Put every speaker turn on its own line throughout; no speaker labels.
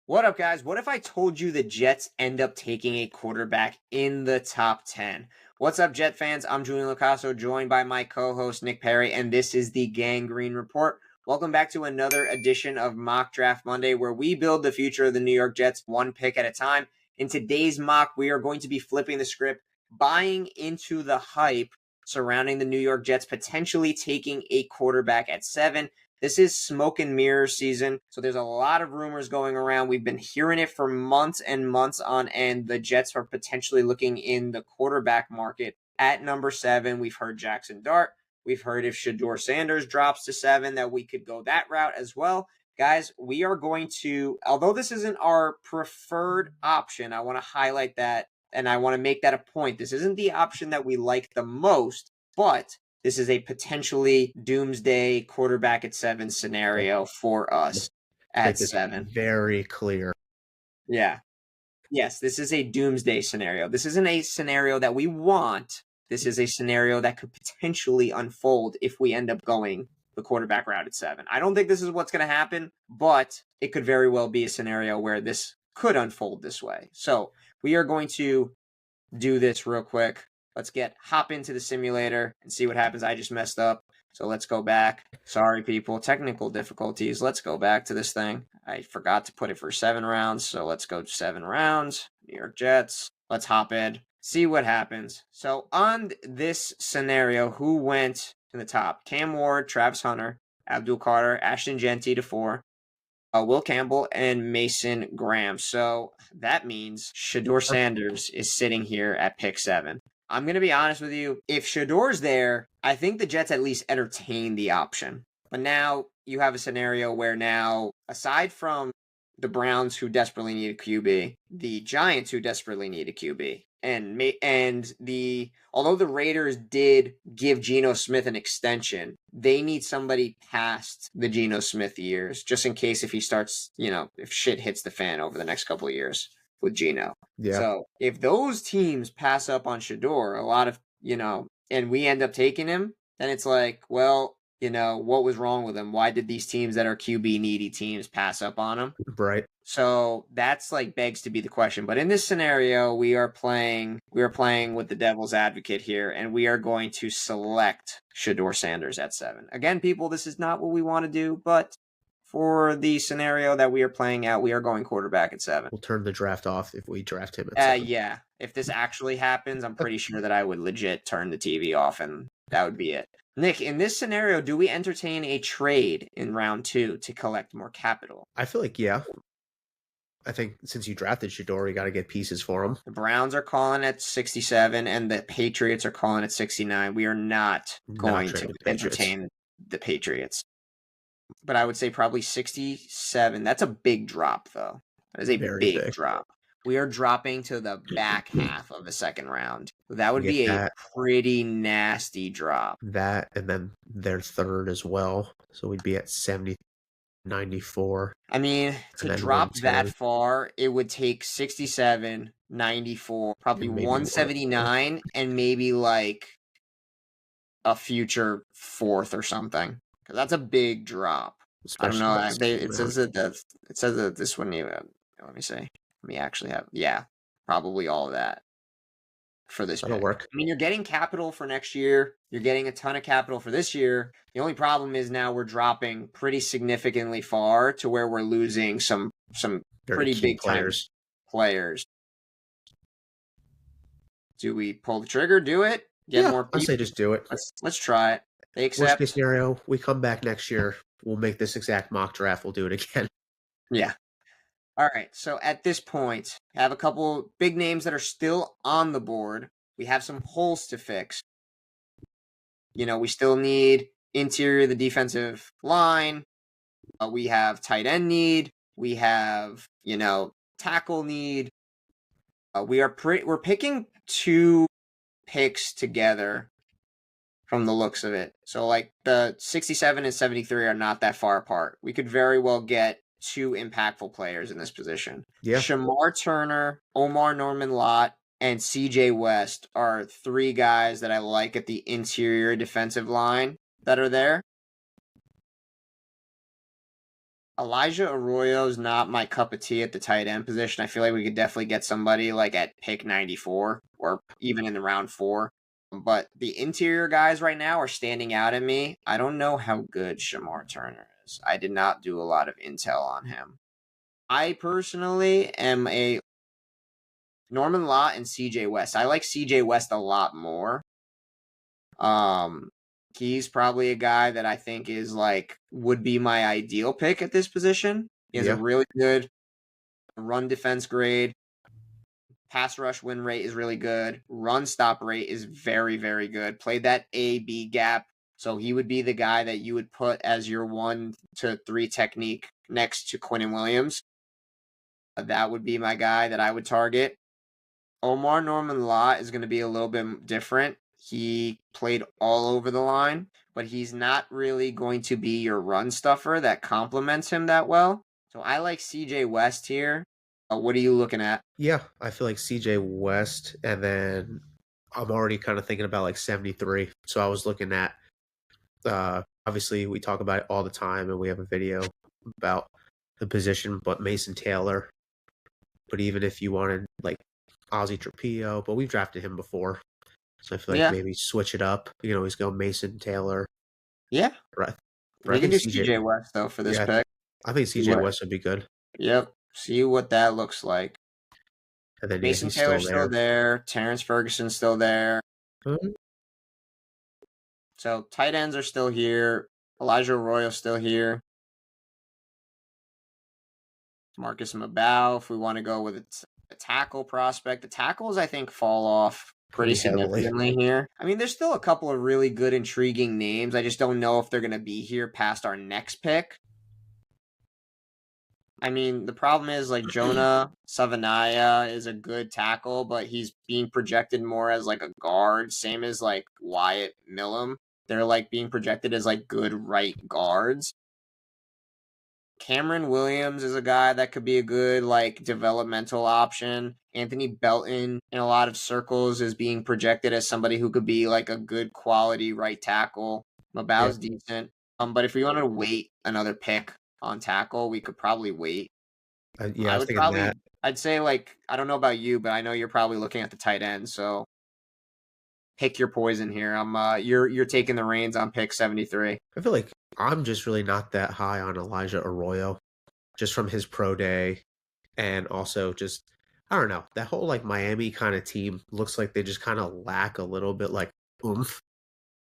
What up, guys? What if I told you the Jets end up taking a quarterback in the top 10? What's up, Jet fans? I'm Julian Lacasso, joined by my co-host, Nick Perry, and this is the Gang Green Report. Welcome back to another edition of Mock Draft Monday, where we build the future of the New York Jets one pick at a time. In today's mock, we are going to be flipping the script, buying into the hype surrounding the New York Jets potentially taking a quarterback at 7. This is smoke and mirrors season, so there's a lot of rumors going around. We've been hearing it for months and months on end. The Jets are potentially looking in the quarterback market at number 7. We've heard Jackson Dart. We've heard if Shedeur Sanders drops to 7 that we could go that route as well. Guys, we are going to, although this isn't our preferred option, I want to highlight that and I want to make that a point. This isn't the option that we like the most, but this is a potentially doomsday quarterback at 7 scenario for us at 7.
Very clear.
Yeah. Yes, this is a doomsday scenario. This isn't a scenario that we want. This is a scenario that could potentially unfold if we end up going the quarterback route at 7. I don't think this is what's going to happen, but it could very well be a scenario where this could unfold this way. So we are going to do this real quick. Let's hop into the simulator and see what happens. I just messed up. So let's go back. Sorry, people. Technical difficulties. Let's go back to this thing. I forgot to put it for 7 rounds. So let's go 7 rounds. New York Jets. Let's hop in. See what happens. So on this scenario, who went in the top? Cam Ward, Travis Hunter, Abdul Carter, Ashton Genty to 4. Will Campbell, and Mason Graham. So that means Shedeur Sanders is sitting here at pick 7. I'm going to be honest with you. If Shedeur's there, I think the Jets at least entertain the option. But now you have a scenario where now, aside from the Browns who desperately need a QB, the Giants who desperately need a QB, although the Raiders did give Geno Smith an extension, they need somebody past the Geno Smith years, just in case if he starts, if shit hits the fan over the next couple of years with Geno.
Yeah.
So if those teams pass up on Shedeur, a lot of, and we end up taking him, then it's like, well, what was wrong with him? Why did these teams that are QB needy teams pass up on him?
Right.
So that's begs to be the question. But in this scenario, we are playing with the devil's advocate here, and we are going to select Shedeur Sanders at 7. Again, people, this is not what we want to do, but for the scenario that we are playing out, we are going quarterback at 7.
We'll turn the draft off if we draft him at 7.
Yeah. If this actually happens, I'm pretty sure that I would legit turn the TV off, and that would be it. Nick, in this scenario, do we entertain a trade in round 2 to collect more capital?
I feel like, yeah. I think since you drafted Shedeur, you got to get pieces for him.
The Browns are calling at 67, and the Patriots are calling at 69. We are not going to entertain the Patriots. But I would say probably 67. That's a big drop, though. That is a big drop. We are dropping to the back half of the second round. That would be a pretty nasty drop.
That, and then their third as well. So we'd be at 70, 94.
I mean, to drop that far, it would take 67, 94, probably 179, and maybe like a future 4th or something. Because that's a big drop. Especially I don't know. It says that this one. Let me see. We actually have, probably all of that for this.
That'll work.
I mean, you're getting capital for next year. You're getting a ton of capital for this year. The only problem is now we're dropping pretty significantly far to where we're losing some pretty big players. Do we pull the trigger? Do it?
Get more people? I say just do it.
Let's try it. They accept.
Worst case scenario, we come back next year. We'll make this exact mock draft. We'll do it again.
Yeah. All right, so at this point, I have a couple big names that are still on the board. We have some holes to fix. We still need interior of the defensive line. We have tight end need. We have, tackle need. We're picking 2 picks together from the looks of it. So the 67 and 73 are not that far apart. We could very well get 2 impactful players in this position.
Yeah.
Shamar Turner, Omar Norman-Lott, and CJ West are 3 guys that I like at the interior defensive line that are there. Elijah Arroyo's not my cup of tea at the tight end position. I feel like we could definitely get somebody like at pick 94 or even in the round 4. But the interior guys right now are standing out at me. I don't know how good Shamar Turner is. I did not do a lot of intel on him. I personally am a Norman Lott and CJ West. I like CJ West a lot more. He's probably a guy that I think is like would be my ideal pick at this position. He has a
Yeah.
really good run defense grade. Pass rush win rate is really good. Run stop rate is very, very good. Played that A-B gap. So he would be the guy that you would put as your 1 to 3 technique next to Quinnen Williams. That would be my guy that I would target. Omar Norman Lott is going to be a little bit different. He played all over the line, but he's not really going to be your run stuffer that complements him that well. So I like CJ West here. What are you looking at?
Yeah, I feel like CJ West, and then I'm already kind of thinking about like 73. So I was looking at, obviously, we talk about it all the time, and we have a video about the position, but Mason Taylor. But even if you wanted like Ozzie Trapillo, but we've drafted him before. So I feel like maybe switch it up. You can always go Mason Taylor.
Yeah.
Right.
We can do CJ West, though, for this pick.
I think CJ West would be good.
Yep. See what that looks like.
And then
Mason
he's
Taylor's still there. Terrence Ferguson's still there.
Mm-hmm.
So tight ends are still here. Elijah Arroyo's still here. Marcus Mabau, if we want to go with a tackle prospect. The tackles, I think, fall off pretty significantly here. I mean, there's still a couple of really good, intriguing names. I just don't know if they're going to be here past our next pick. I mean, the problem is like Jonah Savanaya is a good tackle, but he's being projected more as like a guard, same as like Wyatt Millam. They're like being projected as like good right guards. Cameron Williams is a guy that could be a good like developmental option. Anthony Belton in a lot of circles is being projected as somebody who could be like a good quality right tackle. Mabau's decent. But if we wanted to wait another pick on tackle, we could probably wait.
I was thinking that.
I'd say like I don't know about you, but I know you're probably looking at the tight end, so pick your poison here. You're taking the reins on pick 73.
I feel like I'm just really not that high on Elijah Arroyo, just from his pro day, and also just I don't know, that whole like Miami kind of team looks like they just kind of lack a little bit like oomph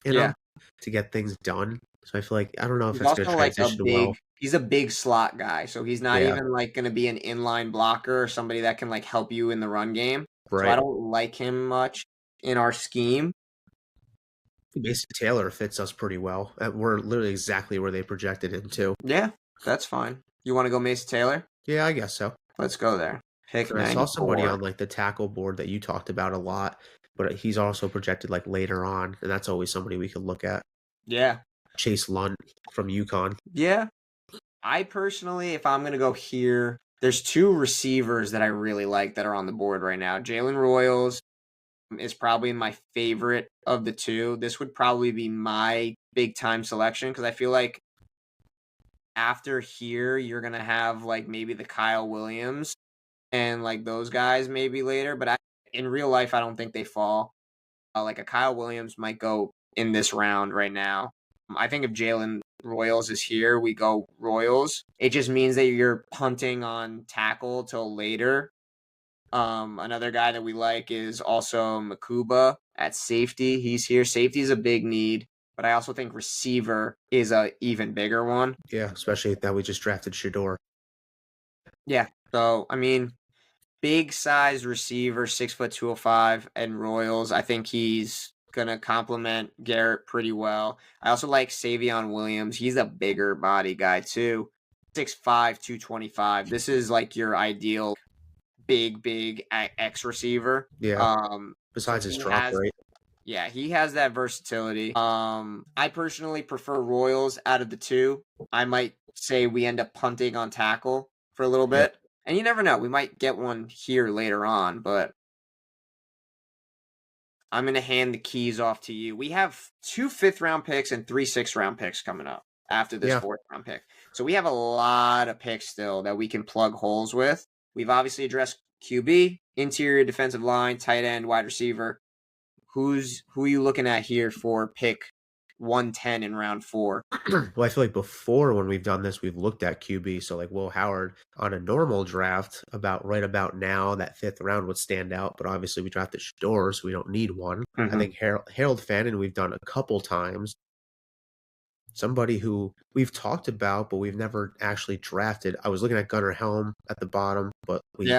in them to get things done. So I feel like I don't know if that's going to transition well.
He's a big slot guy, so he's not even like going to be an inline blocker or somebody that can like help you in the run game. Right. So I don't like him much in our scheme.
Mason Taylor fits us pretty well. We're literally exactly where they projected him to.
Yeah, that's fine. You want to go Mason Taylor?
Yeah, I guess so.
Let's go there. Pick 94.
I saw somebody on like the tackle board that you talked about a lot, but he's also projected like later on, and that's always somebody we could look at.
Yeah.
Chase Lunt from UConn.
Yeah. I personally, if I'm going to go here, there's 2 receivers that I really like that are on the board right now. Jalen Royals is probably my favorite of the 2. This would probably be my big time selection because I feel like after here, you're going to have like maybe the Kyle Williams and like those guys maybe later. But in real life, I don't think they fall. Like a Kyle Williams might go in this round right now. I think if Jalen Royals is here, we go Royals. It just means that you're punting on tackle till later. Another guy that we like is also Makuba at safety. He's here. Safety is a big need, but I also think receiver is a even bigger one.
Yeah, especially that we just drafted Shador.
Yeah. So, I mean, big size receiver, 6'2", 205, and Royals. I think he's going to complement Garrett pretty well. I also like Savion Williams. He's a bigger body guy, too. 6'5", 225. This is like your ideal big X receiver.
Yeah. Besides his drop rate.
Yeah, he has that versatility. I personally prefer Royals out of the 2. I might say we end up punting on tackle for a little bit. And you never know. We might get one here later on, but I'm going to hand the keys off to you. We have 2 5th-round picks and 3 6th-round picks coming up after this 4th-round pick. So we have a lot of picks still that we can plug holes with. We've obviously addressed QB, interior defensive line, tight end, wide receiver. Who are you looking at here for pick 110 in round 4?
Well, I feel like before when we've done this, we've looked at QB. So like Will Howard on a normal draft, right about now, that 5th round would stand out. But obviously we drafted Shador, so we don't need one. I think Harold Fannin we've done a couple times. Somebody who we've talked about, but we've never actually drafted. I was looking at Gunnar Helm at the bottom, but we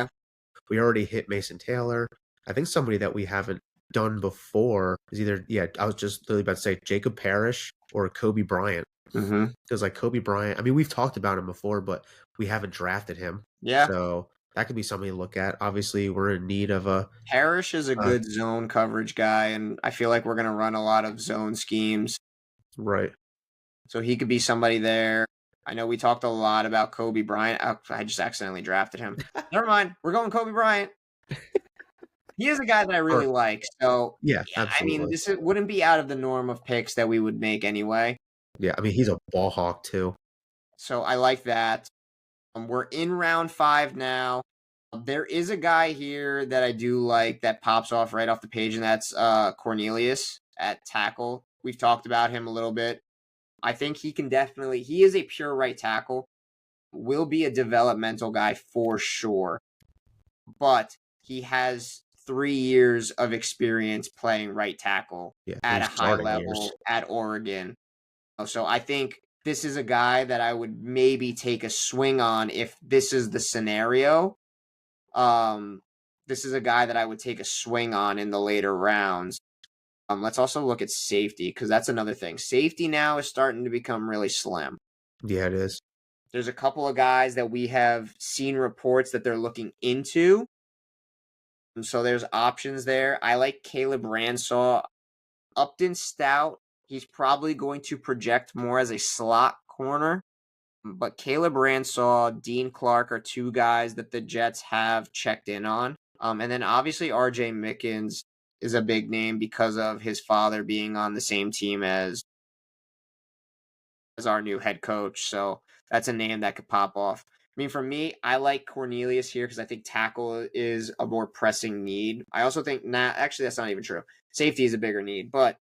already hit Mason Taylor. I think somebody that we haven't done before is either, I was just literally about to say Jacob Parrish or Kobe Bryant. Because like Kobe Bryant, I mean, we've talked about him before, but we haven't drafted him.
Yeah.
So that could be something to look at. Obviously, we're in need of a...
Parrish is a good zone coverage guy, and I feel like we're going to run a lot of zone schemes.
Right.
So he could be somebody there. I know we talked a lot about Kobe Bryant. I just accidentally drafted him. Never mind. We're going Kobe Bryant. He is a guy that I really like. So,
yeah, absolutely.
I mean, this wouldn't be out of the norm of picks that we would make anyway.
Yeah, I mean, he's a ball hawk too.
So I like that. We're in round 5 now. There is a guy here that I do like that pops off right off the page, and that's Cornelius at tackle. We've talked about him a little bit. I think he is a pure right tackle, will be a developmental guy for sure, but he has 3 years of experience playing right tackle at a high level at Oregon. So I think this is a guy that I would maybe take a swing on if this is the scenario. This is a guy that I would take a swing on in the later rounds. Let's also look at safety, because that's another thing. Safety now is starting to become really slim.
Yeah, it is.
There's a couple of guys that we have seen reports that they're looking into. So there's options there. I like Caleb Ransaw. Upton Stout, he's probably going to project more as a slot corner. But Caleb Ransaw, Dean Clark are 2 guys that the Jets have checked in on. And then obviously RJ Mickens is a big name because of his father being on the same team as our new head coach. So that's a name that could pop off. I mean, for me, I like Cornelius here because I think tackle is a more pressing need. I also think, actually, that's not even true. Safety is a bigger need, but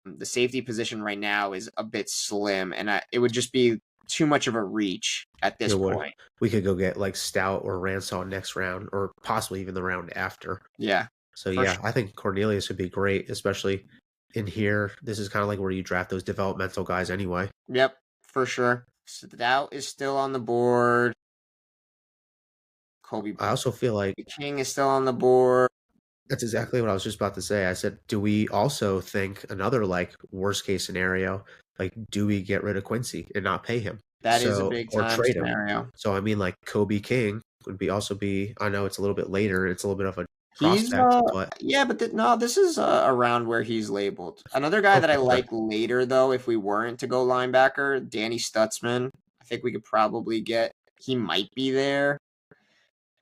the safety position right now is a bit slim, and it would just be too much of a reach at this point.
We could go get like Stout or Ransaw next round, or possibly even the round after.
Yeah.
So I think Cornelius would be great, especially in here. This is kind of like where you draft those developmental guys anyway.
Yep, for sure. Stout is still on the board.
I also feel like
King is still on the board.
That's exactly what I was just about to say. I said, do we also think another like worst case scenario, like do we get rid of Quincy and not pay him?
That is a big time
trade
scenario.
Him. So I mean, like Kobe King would also be. I know it's a little bit later. It's a little bit of a prospect, but
yeah, but this is around where he's labeled. Another guy that I like later, though, if we weren't to go linebacker, Danny Stutzman. I think we could probably get. He might be there.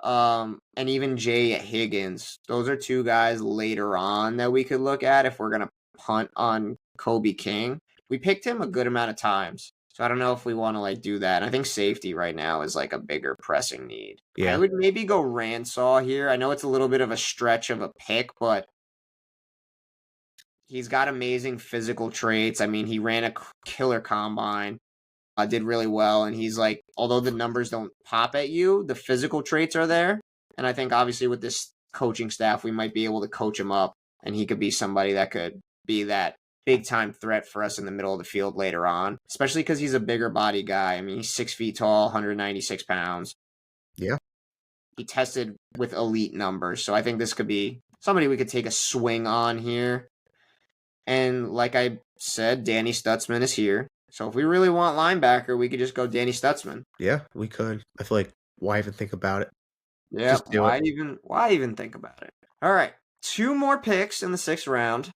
And even Jay Higgins. Those are 2 guys later on that we could look at if we're gonna punt on Kobe King. We picked him a good amount of times. So I don't know if we want to like do that. I think safety right now is like a bigger pressing need. Yeah. I would maybe go Ransaw here. I know it's a little bit of a stretch of a pick, but he's got amazing physical traits. I mean, he ran a killer combine, did really well, and he's like, although the numbers don't pop at you, the physical traits are there. And I think obviously with this coaching staff, we might be able to coach him up, and he could be somebody that could be that big-time threat for us in the middle of the field later on, especially because he's a bigger body guy. I mean, he's 6 feet tall, 196 pounds.
Yeah.
He tested with elite numbers, so I think this could be somebody we could take a swing on here. And like I said, Danny Stutzman is here. So if we really want linebacker, we could just go Danny Stutzman.
Yeah, we could. I feel like, why even think about it?
Yeah, why even think about it? All right, 2 more picks in the 6th round.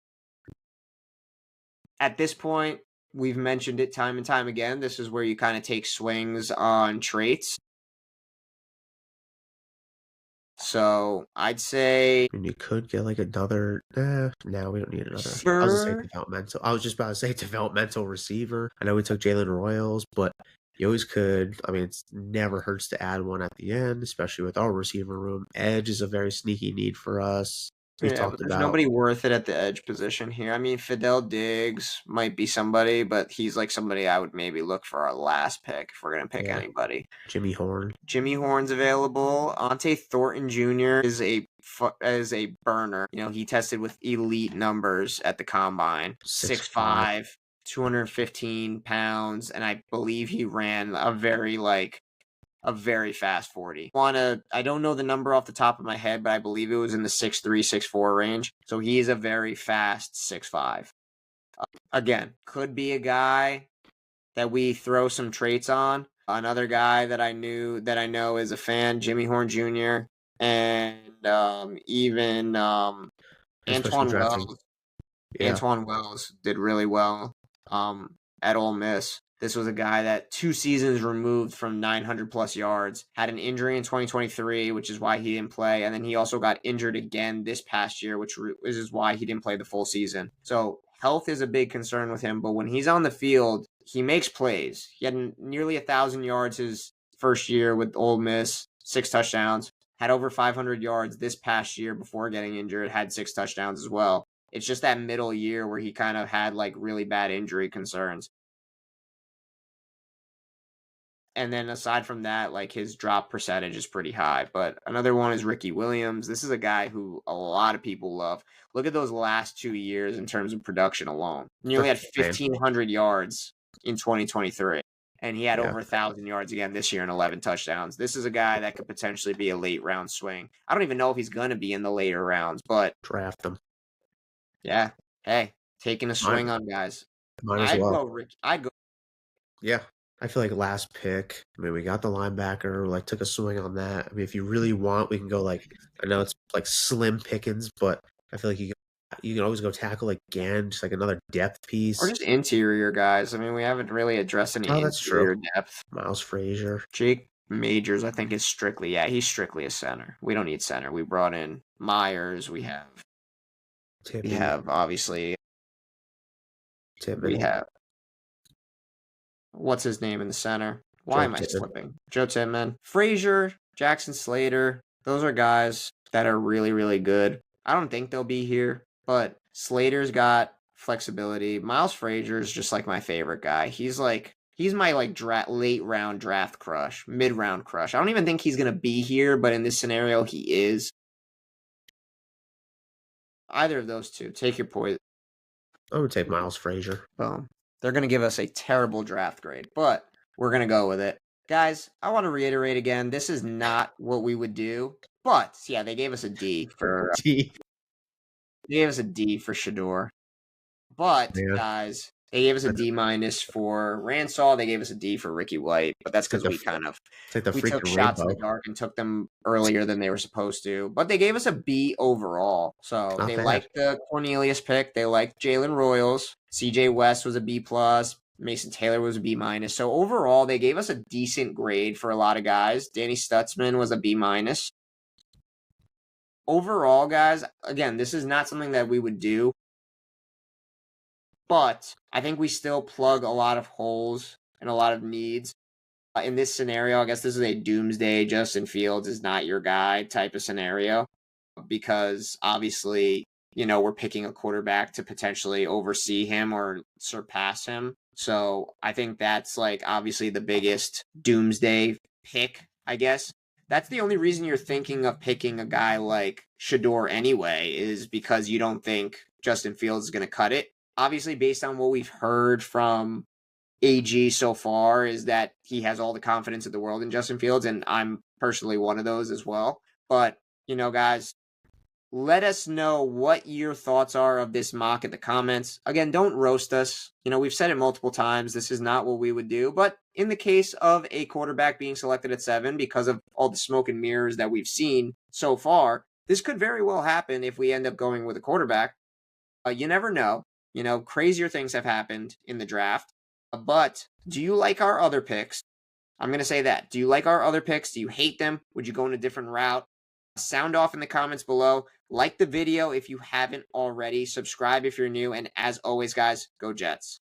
At this point, we've mentioned it time and time again. This is where you kind of take swings on traits. So I'd say...
And you could get like another... no, we don't need another. I was just about to say developmental receiver. I know we took Jalen Royals, but You always could. I mean, it never hurts to add one at the end, especially with our receiver room. Edge is a very sneaky need for us. We've
Yeah, but
talked
there's
about.
nobody worth it at the edge position here. I mean, Fidel Diggs might be somebody, but he's like somebody I would maybe look for our last pick if we're gonna pick anybody.
Jimmy Horn.
Jimmy Horn's available. Ante Thornton Jr. is a burner. You know, he tested with elite numbers at the combine. 6'5", 215 pounds, and I believe he ran a very fast 40. I don't know the number off the top of my head, but I believe it was in the 6'3", 6'4" range. So he is a very fast 6'5". Again, could be a guy that we throw some traits on. Another guy that I know is a fan, Jimmy Horn Jr. and even Antoine Wells.
Yeah.
Antoine Wells did really well at Ole Miss. This was a guy that 2 seasons removed from 900-plus yards, had an injury in 2023, which is why he didn't play, and then he also got injured again this past year, which is why he didn't play the full season. So health is a big concern with him, but when he's on the field, he makes plays. He had nearly 1,000 yards his first year with Ole Miss, 6 touchdowns, had over 500 yards this past year before getting injured, had 6 touchdowns as well. It's just that middle year where he kind of had like really bad injury concerns. And then aside from that, like his drop percentage is pretty high. But another one is Ricky Williams. This is a guy who a lot of people love. Look at those last 2 years in terms of production alone. He only had 1,500 yards in 2023. And he had over 1,000 yards again this year and 11 touchdowns. This is a guy that could potentially be a late round swing. I don't even know if he's going to be in the later rounds, but
draft him.
Yeah. Hey, taking a swing on guys.
Might as well.
I'd go.
Yeah. I feel like last pick, I mean, we got the linebacker, like took a swing on that. I mean, if you really want, we can go like, I know it's like slim pickings, but I feel like you can always go tackle again, just like another depth piece.
Or just interior guys. I mean, we haven't really addressed any interior depth.
Miles Frazier.
Jake Majors, I think, is he's strictly a center. We don't need center. We brought in Myers. We have obviously
Tippmann.
We have what's his name in the center? Why am I slipping? Joe Tippmann. Frazier, Jackson Slater. Those are guys that are really, really good. I don't think they'll be here, but Slater's got flexibility. Miles Frazier is just like my favorite guy. He's my late round draft crush, mid round crush. I don't even think he's gonna be here, but in this scenario, he is. Either of those two, take your poison.
I would take Miles Frazier.
Boom. They're going to give us a terrible draft grade, but we're going to go with it. Guys, I want to reiterate again, this is not what we would do, but yeah, they gave us a D for They gave us a D for Shedeur. But guys, they gave us a D- for Ransall. They gave us a D for Ricky White, but that's because we took shots in the dark and took them earlier than they were supposed to. But they gave us a B overall. So they liked the Cornelius pick. They liked Jalen Royals. CJ West was a B+. Mason Taylor was a B-. So overall, they gave us a decent grade for a lot of guys. Danny Stutzman was a B-. Overall, guys, again, this is not something that we would do. But I think we still plug a lot of holes and a lot of needs. In this scenario, I guess this is a doomsday Justin Fields is not your guy type of scenario. Because obviously, we're picking a quarterback to potentially oversee him or surpass him. So I think that's obviously the biggest doomsday pick, I guess. That's the only reason you're thinking of picking a guy like Shedeur anyway, is because you don't think Justin Fields is going to cut it. Obviously, based on what we've heard from AG so far, is that he has all the confidence in the world in Justin Fields, and I'm personally one of those as well. But, guys, let us know what your thoughts are of this mock in the comments. Again, don't roast us. We've said it multiple times. This is not what we would do. But in the case of a quarterback being selected at 7, because of all the smoke and mirrors that we've seen so far, this could very well happen if we end up going with a quarterback. You never know. Crazier things have happened in the draft. But do you like our other picks? I'm going to say that. Do you like our other picks? Do you hate them? Would you go in a different route? Sound off in the comments below. Like the video if you haven't already. Subscribe if you're new. And as always, guys, go Jets.